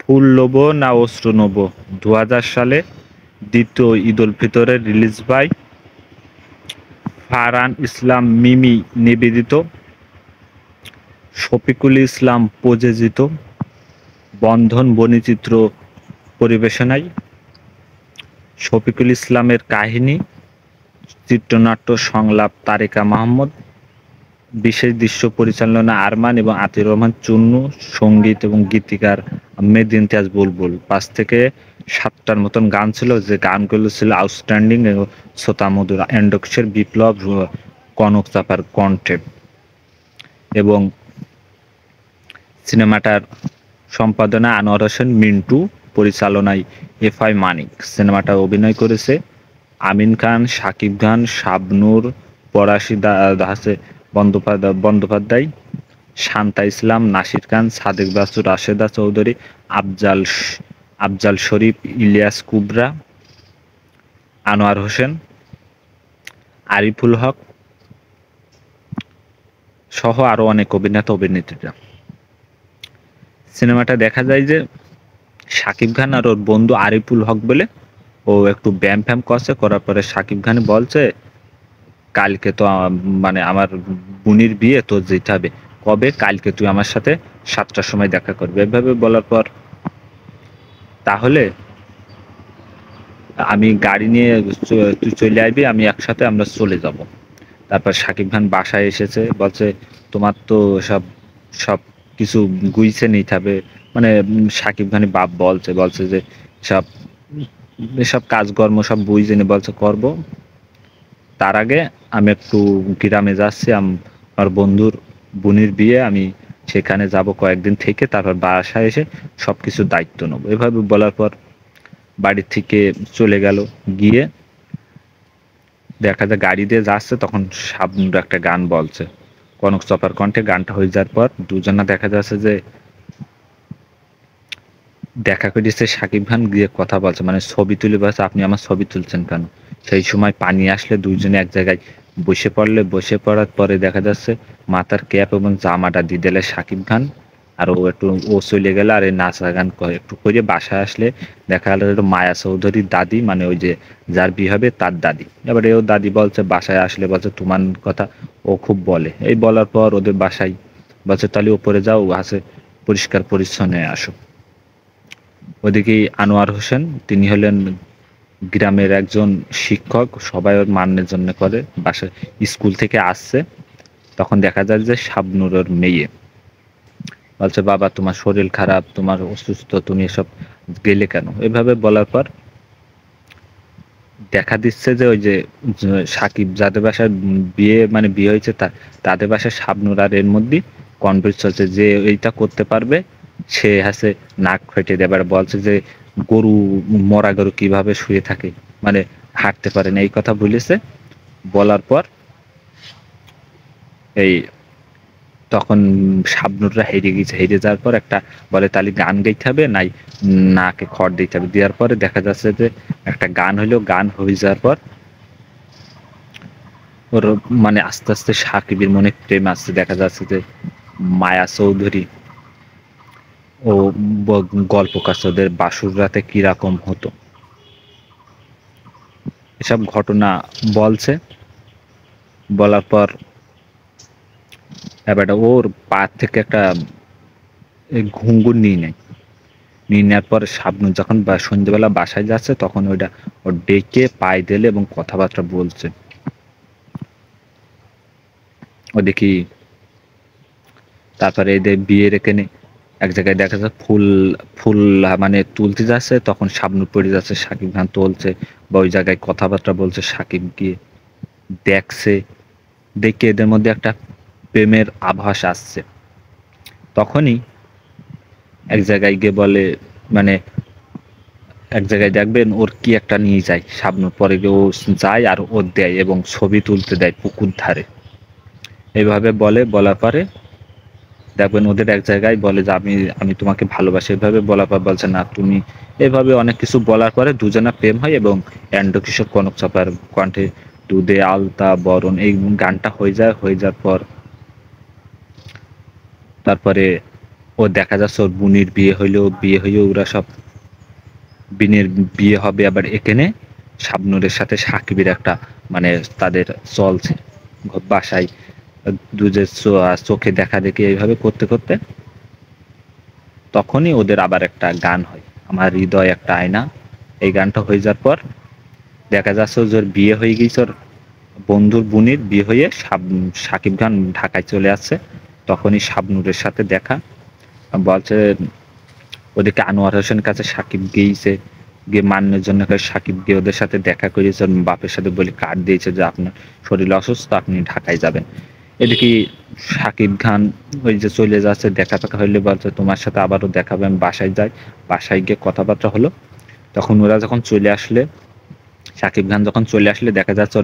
ফুল নেবো না অস্ত্র নেবো 2000 সালে দ্বিতীয় ঈদ উল ফিতরের রিলিজ বাই ফারহান ইসলাম মিমি নিবেদিত, শফিকুল ইসলাম প্রযোজিত, বন্ধন বনিচিত্র পরিবেশনায়, শফিকুল ইসলামের কাহিনী, চিত্রনাট্য সংলাপ তারেকা মাহমুদ, বিশেষ দৃশ্য পরিচালনা আরমান এবং আতিউর রহমান চুন্নু, সঙ্গীত এবং গীতিকার আহমেদ ইমতিয়াজ বুলবুল। 5 থেকে 7টার মতন গান ছিল, যে গানগুলো ছিল আউটস্ট্যান্ডিং এবং শ্রোতামধুর। এন্ড্রক্সের বিপ্লব কনক চাপার কণ্ঠে, এবং সিনেমাটার সম্পাদনা আনোয়ার হোসেন মিন্টু, পরিচালনায় এফআই মানিক। সিনেমাটা অভিনয় করেছে আমিন খান, শাকিব খান, শাবনূর, পলাশী দাস বন্দ্যোপাধ্যায়, শান্তা ইসলাম, নাসির খান, সাদেক বাসু, রাশেদা চৌধুরী, আফজাল শরীফ, ইলিয়াস কুবরা, আনোয়ার হোসেন, আরিফুল হক সহ আরো অনেক অভিনেতা অভিনেত্রীরা। সিনেমাটা দেখা যায় যে শাকিব খান আর ওর বন্ধু আরিফুল হক বলে ও একটু ব্যায়াম ফ্যাম করছে, করার পরে শাকিব খান বলছে কালকে তো মানে আমার বোনের বিয়ে, তো যেতে হবে। কবে? কালকে তুই আমার সাথে 7টার সময় দেখা করবি। এভাবে বলার পর তাহলে আমি গাড়ি নিয়ে তুই চলে আসবি, আমি একসাথে আমরা চলে যাব। তারপর শাকিব খান বাসায় এসেছে, বলছে তোমার তো সব সব কিছু গুইছে নিতে হবে, মানে শাকিব খানের বাপ বলছে যে সব এসব কাজকর্ম সব বুঝে নি, বলছে করব। তার আগে আমি একটু গ্রামে যাচ্ছি, আমার বন্ধুর বোনের বিয়ে, আমি সেখানে যাব কয়েকদিন থেকে, তারপর বাসায় এসে সবকিছু দায়িত্ব নেবো। এভাবে বলার পর বাড়ি থেকে চলে গেল। গিয়ে দেখা যায় গাড়ি দিয়ে যাচ্ছে, তখন শাবনূর একটা গান বলছে কনক চপার কণ্ঠে। গানটা হয়ে যাওয়ার পর দুজনা দেখা যাচ্ছে যে দেখা করেছে, শাকিব খান গিয়ে কথা বলছে, মানে ছবি তুলে বলছে আপনি আমার ছবি তুলছেন কেন। সেই সময় পানি আসলে দুইজনে এক জায়গায় বসে পড়ার পরে দেখা যাচ্ছে মাথার ক্যাপ এবং জামাটা দিয়ে দিলে শাকিব খান, আর ও চলে গেল। আর এই নাচা গান একটু করে বাসায় আসলে দেখা গেল একটু মায়া চৌধুরীর দাদি, মানে ওই যে যার বিয়ে হবে তার দাদি। এবারে ও দাদি বলছে, বাসায় আসলে বলছে তোমার কথা ও খুব বলে। এই বলার পর ওদের বাসায় বলছে তাহলে ওপরে যাও, হাসে পরিষ্কার পরিচ্ছন্ন আসো। ওদিকে আনোয়ার হোসেন, তিনি হলেন গ্রামের একজন শিক্ষক, সবাই ওর মানের জন্য করে। বাসায় স্কুল থেকে আসছে, তখন দেখা যায় যে শাবনূরের মেয়ে বলছে বাবা তোমার শরীর খারাপ, তোমার অসুস্থ, তুমি এসব গেলে কেন। এভাবে বলার পর দেখা দিচ্ছে যে ওই যে সাকিব যাদের বাসায় বিয়ে, মানে বিয়ে হয়েছে তাদের বাসায় শাবনূর আর এর মধ্যে কনফিউজ চলছে, যে এইটা করতে পারবে সে হাসে নাক ফেটে দেবার। বলছে যে গরু, মরা গরু কিভাবে শুয়ে থাকে, মানে হাঁটতে পারে না, এই কথা বলেছে। বলার পর এই তখন শাবনূররা হেরে গেছে। হেরে যাওয়ার পর একটা বলে তাহলে গান গাইতে হবে, নাই নাকে খড় দিতে হবে। দেওয়ার পরে দেখা যাচ্ছে যে একটা গান হইলো। গান হয়ে যাওয়ার পর ওর মানে আস্তে আস্তে সাকিবের মনে প্রেম আসছে। দেখা যাচ্ছে যে মায়া চৌধুরী ও গল্প কাছে ওদের বাসুর রাতে কিরকম হতো, এসব ঘটনা বলছে। বলার পর এবার ওর পা থেকে একটা ঘুঙ্গুর নিয়ে নেয়। নিয়ে নেওয়ার পর শাবনূর যখন সন্ধ্যেবেলা বাসায় যাচ্ছে, তখন ওইটা ওর ডেকে পায়ে দিলে এবং কথাবার্তা বলছে। ও দেখি তারপরে এদের বিয়ের এখানে এক জায়গায় দেখা যাচ্ছে ফুল ফুল মানে তুলতে যাচ্ছে, তখন শাবনূর পড়ে যাচ্ছে, শাকিব খান তুলছে বা ওই জায়গায় কথাবার্তা বলছে। শাকিব গিয়ে দেখছে, দেখে এদের মধ্যে একটা প্রেমের আভাস আসছে। তখনই এক জায়গায় গিয়ে বলে, মানে এক জায়গায় দেখবেন ওর কি একটা নিয়ে যায় শাবনূর, পরে গিয়ে ও যায় আর ও দেয় এবং ছবি তুলতে দেয় পুকুর ধারে। এইভাবে বলার পরে দেখবেন ওদের এক জায়গায় বলে যে আমি আমি তোমাকে ভালোবাসি। এভাবে বলার পর বলছে না তুমি, এভাবে অনেক কিছু বলার পরে দুজনা প্রেম হয়। এবং এন্ড্র কিশোর কনক চাপার কণ্ঠে দুধে আলতা বরণ এই গানটা হয়ে যায়। হয়ে যাওয়ার পর তারপরে ও দেখা যাচ্ছে ওর বোনের বিয়ে হইলো, বিয়ে হয়ে ওরা সব বিনের বিয়ে হবে। আবার এখানে শাবনূরের সাথে সাকিবের একটা মানে তাদের চলছে বাসায়, দুজের চোখে দেখা দেখি এইভাবে করতে করতে তখনই ওদের আবার একটা গান হয়, আমার হৃদয় একটা আয়না। এই গানটা হয়ে যাওয়ার পর দেখা যাচ্ছে ওর বিয়ে হয়ে গেছে, ওর বন্ধুর বোনের বিয়ে হয়ে সাকিব খান ঢাকায় চলে আসছে। তখনই শাবনূরের সাথে দেখা, বলছে ওদিকে আনোয়ার হোসেনের কাছে সাকিব গিয়েছে, গিয়ে মান্যের জন্য সাকিব গিয়ে ওদের সাথে দেখা করেছে, ওর বাপের সাথে বলে কার্ড দিয়েছে যে আপনার শরীর অসুস্থ, আপনি ঢাকায় যাবেন। এদিকে সাকিব খান ওই যে চলে যাচ্ছে, দেখা টাকা হইলে বলছে তোমার সাথে আবারও দেখাবে, আমি বাসায় যাই। বাসায় গিয়ে কথাবার্তা হলো। তখন ওরা যখন চলে আসলে, সাকিব খান যখন চলে আসলে দেখা যাচ্ছে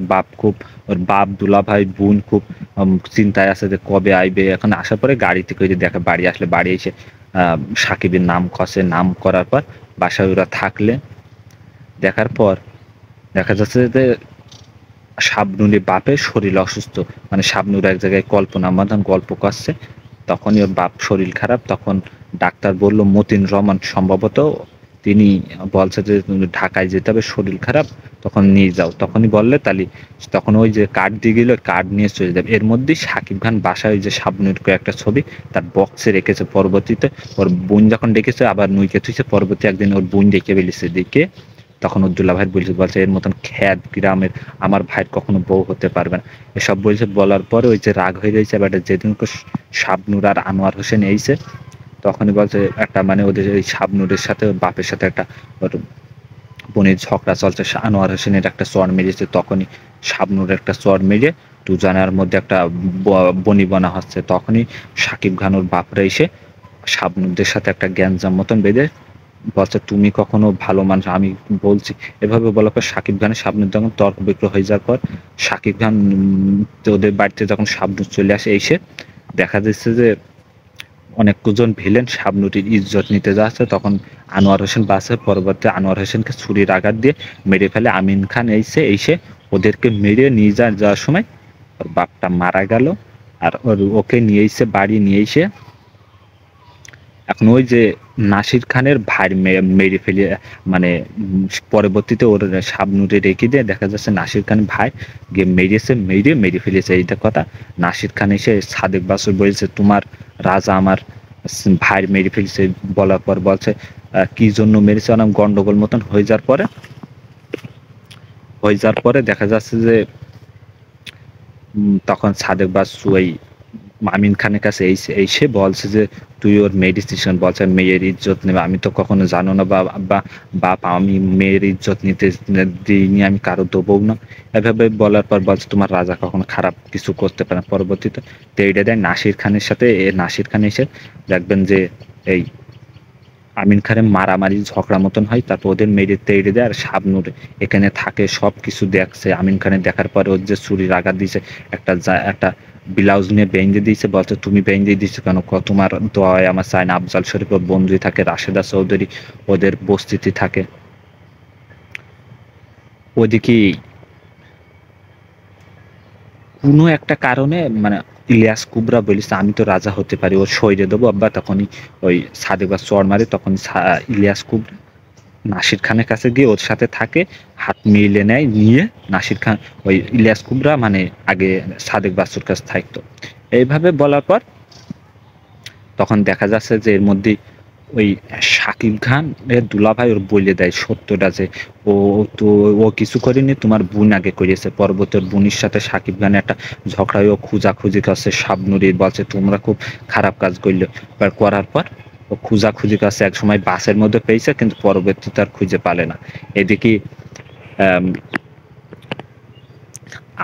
ওর বাপ দুলা ভাই বোন খুব চিন্তায় আছে যে কবে আইবে। এখন আসার পরে গাড়িতে করে দেখা বাড়ি আসলে, বাড়ি এসে সাকিবের নাম কষে, নাম করার পর বাসায় ওরা থাকলে দেখার পর দেখা যাচ্ছে যে শাবনুরের বাপের শরীর অসুস্থ, মানে শাবনুর এক জায়গায় কল্পনা মাধান গল্প করছে, তখনই ওর বাপ শরীর খারাপ। তখন ডাক্তার বলল মতিন রহমান সম্ভবত, তিনি বলছে যে ঢাকায় যেতে হবে, শরীর খারাপ, তখন নিয়ে যাও। তখনই বললে তালি, তখন ওই যে কার্ড দিয়ে গেল, কার্ড নিয়ে চলে যাবে। এর মধ্যেই সাকিব খান বাসায় ওই যে শাবনুর একটা ছবি তার বক্সে রেখেছে, পরবর্তীতে ওর বোন যখন ডেকেছে আবার নুইকে থুইছে, পরবর্তী একদিন ওর বোন ডেকে বেরিয়েছে দিকে, তখন উজ্জ্বলা ভাই বলছে এর মতন খ্যাত গ্রামের আমার ভাইয়ের কখনো বউ হতে পারবে না, এসব বলছে। বলার পরে ওই যে রাগ হয়ে যাচ্ছে। এবার যেদিন শাবনুর আর আনোয়ার হোসেন এইছে, তখনই বলছে একটা মানে ওদের এই শাবনুরের সাথে বাপের সাথে একটা ওর বোনের ঝগড়া চলছে, আনোয়ার হোসেনের একটা চর মেরেছে, তখনই শাবনুর একটা চর মেরে দুজনের মধ্যে একটা বনিবনা হচ্ছে। তখনই সাকিব খানুর বাপরা এসে শাবনুরদের সাথে একটা গ্যাঞ্জাম মতন বেঁধে বলছে তুমি কখনো ভালো মানুষ, আমি বলছি এভাবে বলার পর সাকিব খানের শাবনূর যখন তর্ক বিক্রয় হয়ে যাওয়ার পর সাকিব খান ওদের বাড়িতে যখন শাবনূর চলে আসে, এসে দেখা যাচ্ছে যে অনেকজন ভিলেন শাবনূরের ইজ্জত নিতে যাচ্ছে। তখন আনোয়ার হোসেন বাসে, পরবর্তী আনোয়ার হোসেনকে ছুরির আঘাত দিয়ে মেরে ফেলে। আমিন খান এসে ওদেরকে মেরে নিয়ে যাওয়ার সময় ওর বাপটা মারা গেল। আর ওকে নিয়ে এসে বাড়ি নিয়ে এসে এখন ওই যে নাসির খানের ভাই মেরে ফেলে, মানে পরবর্তীতে ওর শাবনূরে রেখে দিয়ে দেখা যাচ্ছে নাসির খানের ভাই গিয়ে মেরে ফেলেছে। এইটা কথা নাসির খান এসে সাদেক বাসুর বলেছে তোমার রাজা আমার ভাই মেরে ফেলেছে। বলার পর বলছে কি জন্য মেরেছে, অনেক গন্ডগোল মতন হয়ে যাওয়ার পরে দেখা যাচ্ছে যে তখন সাদেক বাসু ওই আমিন খানের কাছে এসে বলছে যে তুই ওর মেডিসিশন, বলছে মেয়ের ইজ্জত নেবে, আমি তো কখনো জানো না বাপ আমি মেয়ের ইজ্জত নিতে দিইনি, আমি কারো দেবো না। এভাবে বলার পর বলছে তোমার রাজা কখনো খারাপ কিছু করতে পারে না। পরবর্তীতে তেইডে দেয় নাসির খানের সাথে, নাসির খান এসে দেখবেন যে এই আমিন খানের মারামারি ঝগড়া মতন হয়, তারপর ওদের মেরে তেড়ে দেয়। আর শাবনূর এখানে থাকে, সব কিছু দেখছে। আমিন খানের দেখার পরে ওর যে ছুরির আঘাত দিয়েছে, একটা ব্লাউজ নিয়ে বেঁধে দিয়েছে, বলছে তুমি বেঁধে দিয়েছো কেন, তোমার দোয়ায় আমার চাই না। আফজাল শরীফ ওর বন্ধুই থাকে, রাশেদা চৌধুরী ওদের বস্তিতে থাকে। ওদিকে কোনো একটা কারণে মানে ইলিয়াস কুবরা বলিস আমি তো রাজা হতে পারি, ওর শরীরে দেবো আব্বা। তখনই ওই সাদেক বা চর মারে, তখন ইলিয়াস কুবরা নাসির খানের কাছে গিয়ে ওর সাথে থাকে, হাত মিলে নেয়, নিয়ে নাসির খান ওই ইলিয়াস কুবরা মানে আগে সাদেক বাসুর কাছে থাকতো। এইভাবে বলার পর তখন দেখা যাচ্ছে যে এর মধ্যে ওই সাকিব খান এর দুলাভাই ওর বলে দেয় সত্যটা যে ও তো ও কিছু করেনি, তোমার বোন আগে করেছে। পরবর্তী ওর বোনের সাথে সাকিব খানের একটা ঝগড়া, ও খুঁজাখুঁজি করছে, শাবনুরি বলছে তোমরা খুব খারাপ কাজ করলে। করার পর ও খুঁজাখুঁজি করছে, এক সময় বাসের মধ্যে পেয়েছে, কিন্তু পরবর্তীতে আর খুঁজে পালে না। এদিকে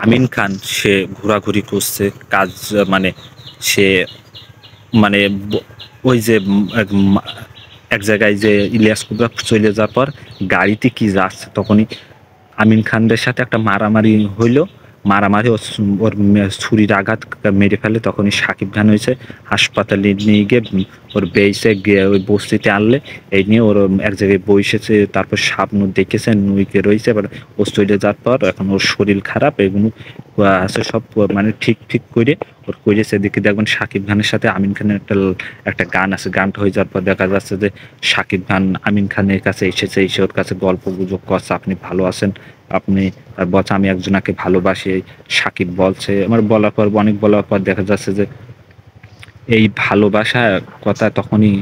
আমিন খান সে ঘোরাঘুরি করছে কাজ, মানে সে মানে ওই যে এক জায়গায় যে ইলিয়াস কুবরা চলে যাওয়ার পর গাড়িতে কি যাচ্ছে, তখনই আমিন খানদের সাথে একটা মারামারি হইলো। মারামারি ওর ছুরির আঘাত মেরে ফেলে, তখনই শাকিব খান হয়েছে হাসপাতালে নিয়ে গিয়ে ওর বেইসে গিয়ে ওই বস্তিতে আনলে এই নিয়ে ওর এক জায়গায় বসেছে। তারপর শাবনূর দেখেছে নুইকে রয়েছে, এবার অস্ট্রেলিয়া যাওয়ার পর এখন ওর শরীর খারাপ, এগুলো আছে সব মানে ঠিক ঠিক করে ওর করেছে। এদিকে দেখবেন শাকিব খানের সাথে আমিন খানের একটা গান আছে, গানটা হয়ে যাওয়ার পর দেখা যাচ্ছে যে শাকিব খান আমিন খানের কাছে এসেছে, এসে ওর কাছে গল্প গুজব করছে, আপনি ভালো আছেন, আপনি বলছে আমি একজনাকে ভালোবাসি। সাকিব বলছে, আমার বলার পর অনেক বলার পর দেখা যাচ্ছে যে এই ভালোবাসার কথা তখনই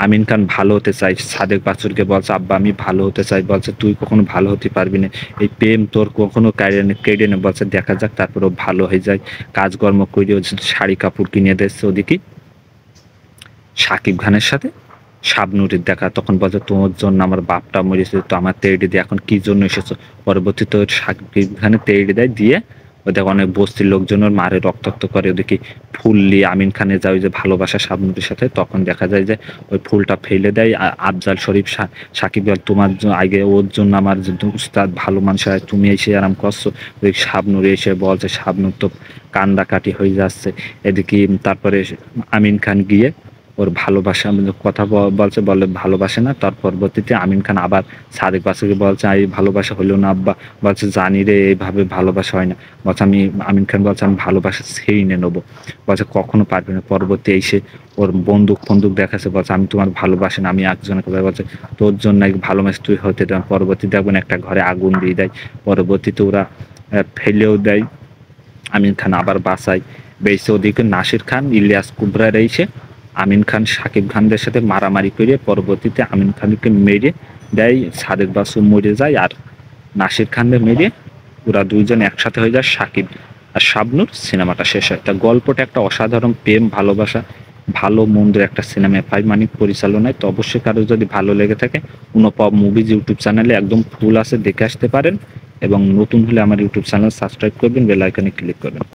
আমিন খান ভালো হতে চাই, সাদেক বাছুরকে বলছে আব্বা আমি ভালো হতে চাই, বলছে তুই কখনো ভালো হতে পারবি না, এই প্রেম তোর কখনো কেড়ে নে, বলছে দেখা যাক, তারপর ও ভালো হয়ে যায়। কাজকর্ম করে শাড়ি কাপড় কিনে দিচ্ছে। ওদিকে সাকিব খানের সাথে শাবনূরের দেখা, তখন বলছে তোমার জন্য আমার বাপটা মরেছে, তো আমার তেড়ে দিয়ে এখন কি জন্য এসেছো। পরবর্তীতে সাকিব খানের তেড়ে দেয়, দিয়ে ওদের অনেক বস্তির লোকজন ওর মারে রক্তাক্ত করে। ওদিকে ফুল নিয়ে আমিন খানে যায় ওই যে ভালোবাসা শাবনূরের সাথে, তখন দেখা যায় যে ওই ফুলটা ফেলে দেয়। আফজাল শরীফ সাকিব বল তোমার আগে ওর জন্য আমার যে উস্তাদ ভালো মানুষ হয়, তুমি এসে আরাম করছো। ওই শাবনূর এসে বলছে, শাবনূর তো কান্দাকাটি হয়ে যাচ্ছে। এদিকে তারপরে আমিন খান গিয়ে ওর ভালোবাসা কথা বলছে, বলে ভালোবাসে না। তার পরবর্তীতে আমিন খান আবার সাদেক বাছুরকে বলছে এই ভালোবাসা হলো না আব্বা, বলছে জানি রে এইভাবে ভালোবাসা হয় না, বলছে আমি আমিন খান বলছে আমি ভালোবাসা ছেড়ে নিয়ে নেবো, বলছে কখনো পারবে না। পরবর্তী এসে ওর বন্দুক দেখাচ্ছে, বলছে আমি তোমার ভালোবাসি না, আমি একজনকে বলছে তোর জন্য ভালোবাসি তুই হতে দেন। পরবর্তীতে দেখবেন একটা ঘরে আগুন দিয়ে দেয়, পরবর্তীতে ওরা ফেলেও দেয়, আমিন খান আবার বাঁচায় বেঁচে। ওদিকে নাসির খান ইলিয়াস কুবরা রয়েছে আমিন খান সাকিব খানদের সাথে মারামারি করে, পরবর্তীতে আমিন খানকে মেরে দেয়, সাদেক বাসু মরে যায়, আর নাসির খানকে মেরে ওরা দুইজন একসাথে হয়ে যায় সাকিব আর শাবনূর। সিনেমাটা শেষ হয়। তা গল্পটা একটা অসাধারণ প্রেম ভালোবাসা ভালো মন্দের একটা সিনেমা, ফাইভ মানিক পরিচালনায়। তো অবশ্যই কারো যদি ভালো লেগে থাকে অনুপম মুভিজ ইউটিউব চ্যানেলে একদম ফুল আছে, দেখে আসতে পারেন। এবং নতুন হলে আমার ইউটিউব চ্যানেল সাবস্ক্রাইব করবেন, বেল আইকনে ক্লিক করবেন।